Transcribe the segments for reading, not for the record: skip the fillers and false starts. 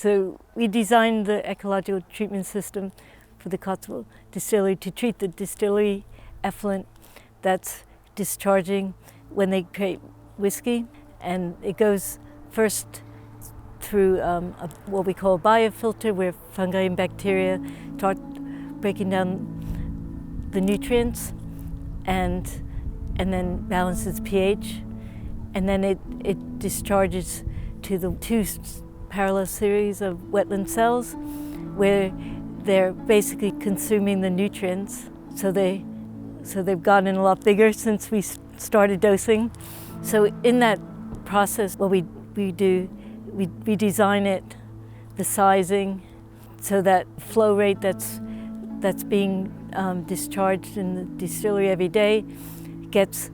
So we designed the ecological treatment system for the Cotswold Distillery to treat the distillery effluent that's discharging when they create whiskey. And it goes first through what we call a biofilter, where fungi and bacteria start breaking down the nutrients and then balances pH. And then it discharges to the two parallel series of wetland cells, where they're basically consuming the nutrients. So they've gotten a lot bigger since we started dosing. So in that process, what we do, we design it, the sizing, so that flow rate that's being discharged in the distillery every day gets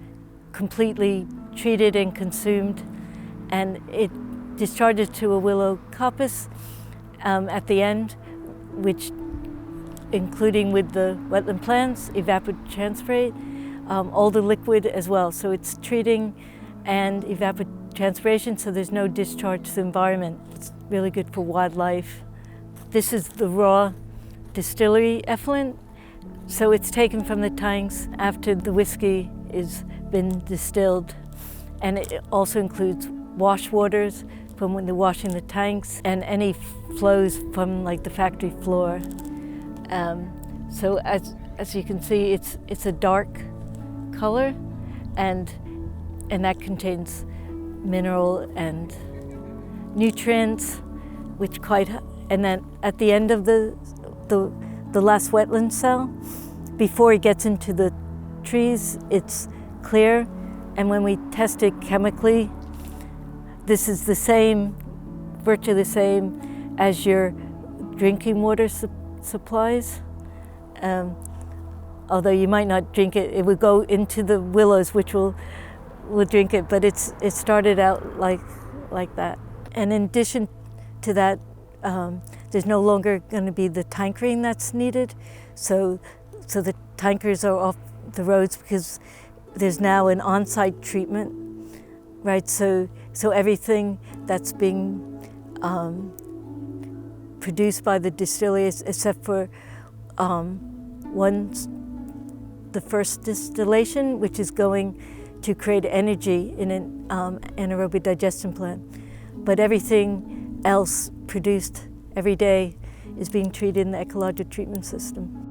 completely treated and consumed, and it discharges to a willow coppice at the end, which, including with the wetland plants, evapotranspirate all the liquid as well. So it's treating and evapotranspiration, so there's no discharge to the environment. It's really good for wildlife. This is the raw distillery effluent. So it's taken from the tanks after the whiskey is been distilled. And it also includes wash waters from when they're washing the tanks and any flows from like the factory floor. So as you can see, it's a dark color, and that contains mineral and nutrients, and then at the end of the last wetland cell, before it gets into the trees, it's clear. And when we test it chemically, this is the same, virtually the same as your drinking water supplies. Although you might not drink it, it would go into the willows, which will drink it. But it started out like that. And in addition to that, there's no longer going to be the tankering that's needed. So the tankers are off the roads because there's now an on-site treatment, right? So everything that's being produced by the distillery, except for the first distillation, which is going to create energy in an anaerobic digestion plant. But everything else produced every day is being treated in the ecological treatment system.